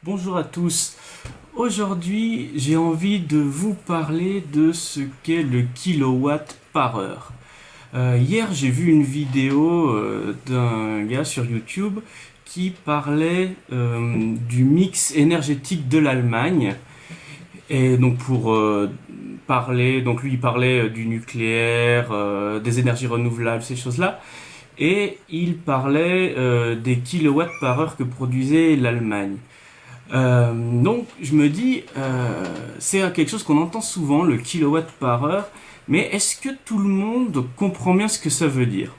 Bonjour à tous. Aujourd'hui, j'ai envie de vous parler de ce qu'est le kilowatt par heure. Hier, j'ai vu une vidéo d'un gars sur YouTube qui parlait du mix énergétique de l'Allemagne. Et donc pour parler, donc lui il parlait du nucléaire, des énergies renouvelables, ces choses-là. Et il parlait des kilowatts par heure que produisait l'Allemagne. Donc je me dis, c'est quelque chose qu'on entend souvent, le kilowatt par heure, mais est-ce que tout le monde comprend bien ce que ça veut dire?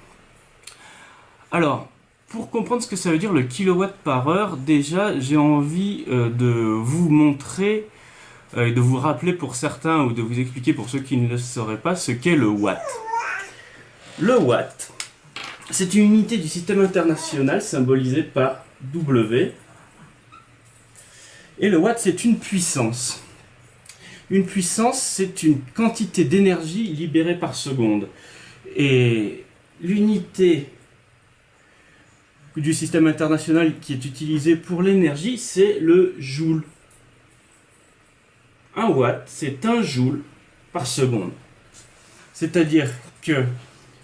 Alors, pour comprendre ce que ça veut dire le kilowatt par heure, déjà j'ai envie de vous montrer et de vous rappeler pour certains ou de vous expliquer pour ceux qui ne le sauraient pas ce qu'est le watt. Le watt, c'est une unité du système international symbolisée par W. Et le watt, c'est une puissance. Une puissance, c'est une quantité d'énergie libérée par seconde. Et l'unité du système international qui est utilisée pour l'énergie, c'est le joule. Un watt, c'est un joule par seconde. C'est-à-dire que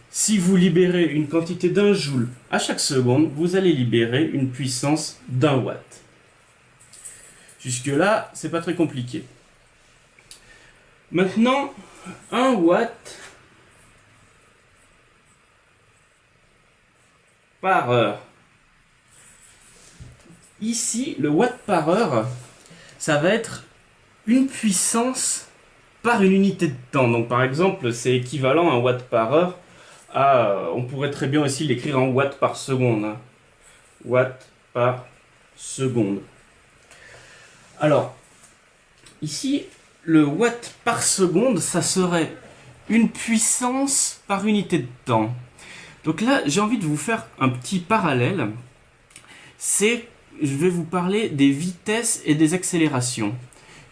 si vous libérez une quantité d'un joule à chaque seconde, vous allez libérer une puissance d'un watt. Jusque-là, c'est pas très compliqué. Maintenant, 1 watt par heure. Ici, le watt par heure, ça va être une puissance par une unité de temps. Donc par exemple, c'est équivalent à 1 watt par heure à, on pourrait très bien aussi l'écrire en watts par seconde. Hein. Watt par seconde. Alors, ici, le watt par seconde, ça serait une puissance par unité de temps. Donc là, j'ai envie de vous faire un petit parallèle. Je vais vous parler des vitesses et des accélérations.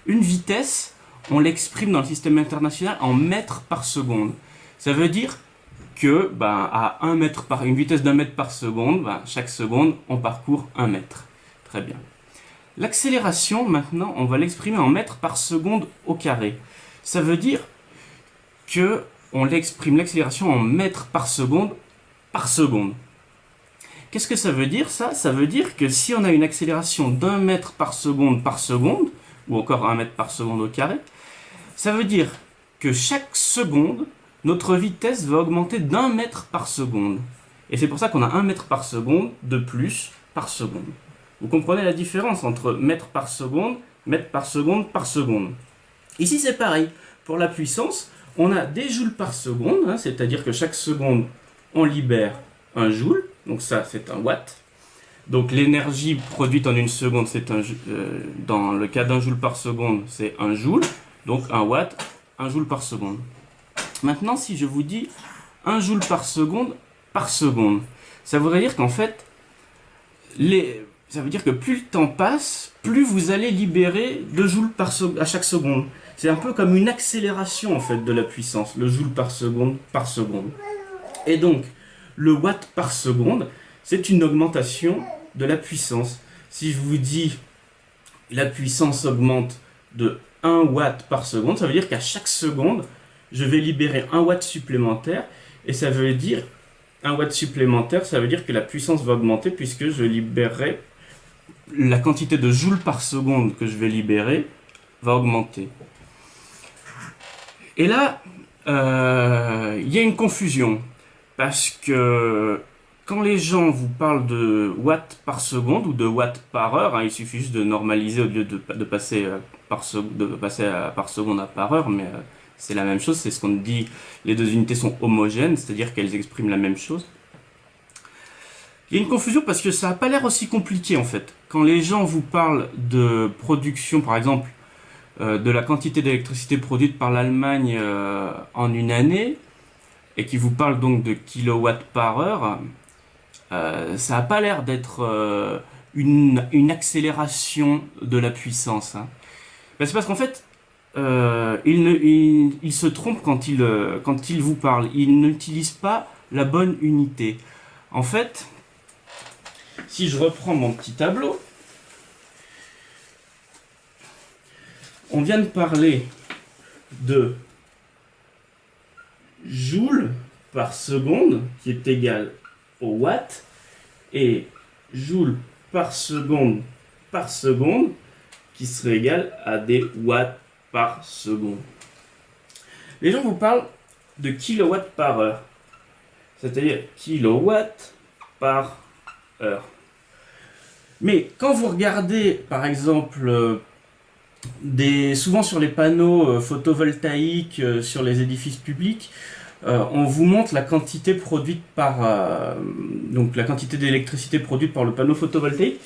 Une vitesse, on l'exprime dans le système international en mètres par seconde. Ça veut dire que, à une vitesse d'1 mètre par seconde, chaque seconde, on parcourt 1 mètre. Très bien. L'accélération, maintenant, on va l'exprimer en mètres par seconde au carré. Ça veut dire que on l'exprime l'accélération en mètres par seconde par seconde. Qu'est-ce que ça veut dire ça? Ça veut dire que si on a une accélération d'1 mètre par seconde, ou encore 1 mètre par seconde au carré, ça veut dire que chaque seconde, notre vitesse va augmenter d'1 mètre par seconde. Et c'est pour ça qu'on a 1 mètre par seconde de plus par seconde. Vous comprenez la différence entre mètre par seconde par seconde. Ici, c'est pareil. Pour la puissance, on a des joules par seconde, c'est-à-dire que chaque seconde, on libère un joule. Donc ça, c'est un watt. Donc l'énergie produite en une seconde, dans le cas d'un joule par seconde, c'est un joule. Donc un watt, un joule par seconde. Maintenant, si je vous dis 1 joule par seconde, ça voudrait dire qu'en fait, ça veut dire que plus le temps passe, plus vous allez libérer de joules à chaque seconde. C'est un peu comme une accélération en fait de la puissance, le joule par seconde par seconde. Et donc, le watt par seconde, c'est une augmentation de la puissance. Si je vous dis la puissance augmente de 1 watt par seconde, ça veut dire qu'à chaque seconde, je vais libérer 1 watt supplémentaire. Et ça veut dire, 1 watt supplémentaire, ça veut dire que la puissance va augmenter puisque je libérerai la quantité de joules par seconde que je vais libérer va augmenter. Et là, il y a une confusion. Parce que quand les gens vous parlent de watts par seconde ou de watts par heure, il suffit juste de normaliser au lieu de passer par seconde à par heure, mais c'est la même chose, c'est ce qu'on dit, les deux unités sont homogènes, c'est-à-dire qu'elles expriment la même chose. Il y a une confusion parce que ça n'a pas l'air aussi compliqué en fait. Quand les gens vous parlent de production, par exemple, de la quantité d'électricité produite par l'Allemagne en une année, et qui vous parlent donc de kilowatts par heure, ça n'a pas l'air d'être une accélération de la puissance. C'est parce qu'en fait, il se trompe quand il vous parle. Il n'utilise pas la bonne unité. En fait, si je reprends mon petit tableau, on vient de parler de joule par seconde, qui est égal au watt, et joule par seconde, qui serait égal à des watts par seconde. Les gens vous parlent de kilowatts par heure, c'est-à-dire kilowatts par heure. Mais quand vous regardez, par exemple, souvent sur les panneaux photovoltaïques sur les édifices publics, on vous montre la quantité produite donc la quantité d'électricité produite par le panneau photovoltaïque,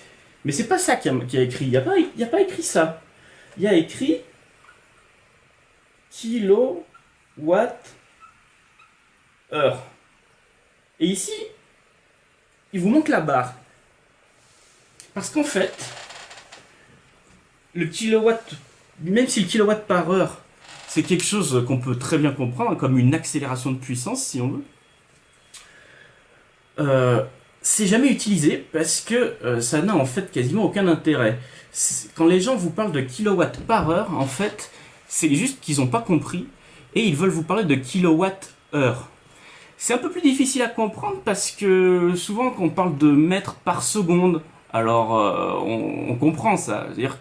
mais c'est pas ça qu'il y a écrit. Il n'y a pas écrit ça. Il y a écrit kilowatt heure. Et ici, il vous montre la barre. Parce qu'en fait, le kilowatt, même si le kilowatt par heure, c'est quelque chose qu'on peut très bien comprendre, comme une accélération de puissance, si on veut, c'est jamais utilisé parce que ça n'a en fait quasiment aucun intérêt. Quand les gens vous parlent de kilowatt par heure, en fait, c'est juste qu'ils n'ont pas compris et ils veulent vous parler de kilowatt heure. C'est un peu plus difficile à comprendre parce que souvent quand on parle de mètres par seconde, alors on comprend ça, c'est-à-dire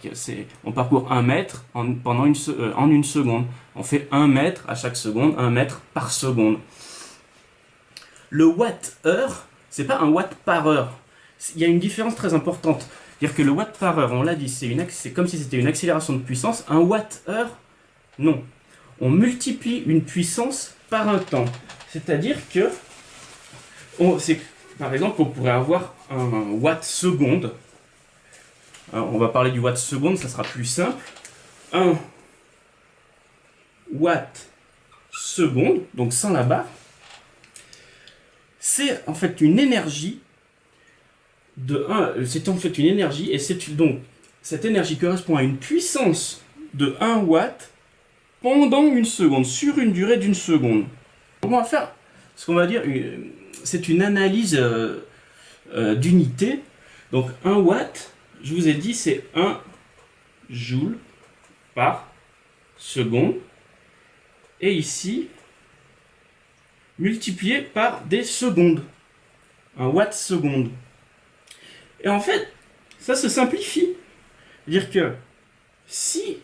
on parcourt 1 mètre en une seconde. On fait 1 mètre à chaque seconde, 1 mètre par seconde. Le watt-heure, c'est pas un watt par heure. Il y a une différence très importante. C'est-à-dire que le watt par heure, on l'a dit, c'est comme si c'était une accélération de puissance. Un watt-heure, non. On multiplie une puissance par un temps. C'est-à-dire que, par exemple, on pourrait avoir un watt seconde. Alors, on va parler du watt seconde, ça sera plus simple. 1 watt seconde, donc sans la barre, c'est en fait une énergie et donc cette énergie correspond à une puissance de 1 watt pendant une seconde, sur une durée d'une seconde. On va faire ce qu'on va dire, c'est une analyse d'unité. Donc 1 watt, je vous ai dit, c'est 1 joule par seconde. Et ici, multiplié par des secondes. 1 watt seconde. Et en fait, ça se simplifie. C'est-à-dire que si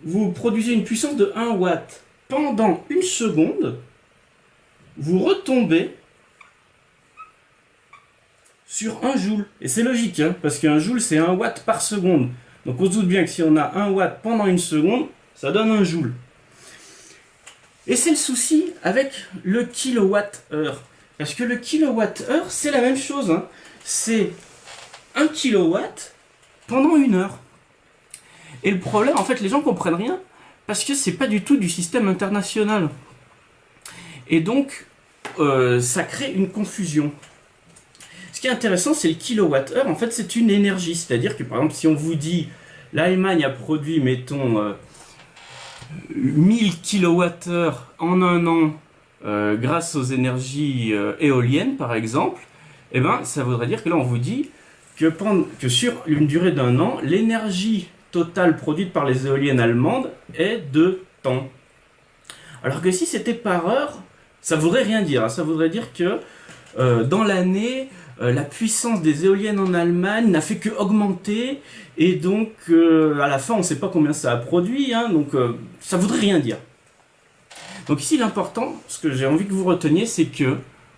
vous produisez une puissance de 1 watt pendant une seconde, vous retombez sur 1 joule. Et c'est logique, hein, parce qu'un joule, c'est 1 watt par seconde. Donc on se doute bien que si on a 1 watt pendant une seconde, ça donne 1 joule. Et c'est le souci avec le kilowatt-heure. Parce que le kilowatt-heure, c'est la même chose. Hein. C'est 1 kilowatt pendant 1 heure. Et le problème, en fait, les gens ne comprennent rien parce que c'est pas du tout du système international. Et donc, ça crée une confusion. Ce qui est intéressant, c'est le kilowatt-heure. En fait, c'est une énergie. C'est-à-dire que, par exemple, si on vous dit l'Allemagne a produit, mettons, 1000 kWh en 1 an grâce aux énergies éoliennes, par exemple, eh ben, ça voudrait dire que là, on vous dit que sur une durée d'1 an, l'énergie totale produite par les éoliennes allemandes est de temps. Alors que si c'était par heure, ça voudrait rien dire. Hein. Ça voudrait dire que dans l'année, la puissance des éoliennes en Allemagne n'a fait que augmenter, et donc à la fin on ne sait pas combien ça a produit, hein, donc ça voudrait rien dire. Donc ici l'important, ce que j'ai envie que vous reteniez, c'est que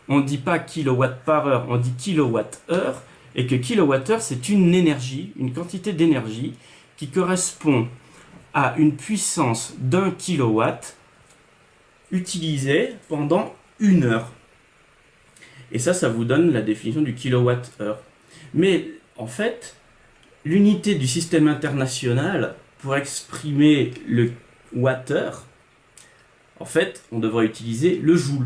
on ne dit pas kilowatt par heure, on dit kilowatt heure, et que kilowatt heure c'est une énergie, une quantité d'énergie qui correspond à une puissance d'1 kilowatt utilisée pendant 1 heure. Et ça vous donne la définition du kilowatt-heure. Mais en fait, l'unité du système international pour exprimer le watt-heure, en fait, on devrait utiliser le joule.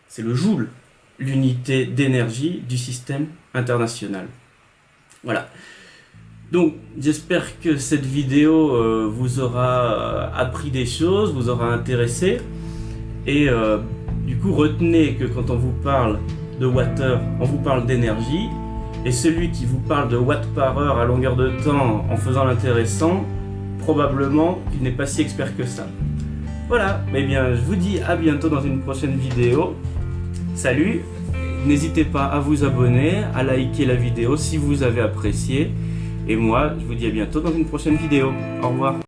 C'est le joule, l'unité d'énergie du système international. Voilà. Donc, j'espère que cette vidéo vous aura appris des choses, vous aura intéressé. Et du coup, retenez que quand on vous parle de watt-heure, on vous parle d'énergie, et celui qui vous parle de watts par heure à longueur de temps en faisant l'intéressant probablement qu'il n'est pas si expert que ça. Voilà, eh bien je vous dis à bientôt dans une prochaine vidéo. Salut, n'hésitez pas à vous abonner, à liker la vidéo si vous avez apprécié. Et moi, je vous dis à bientôt dans une prochaine vidéo. Au revoir.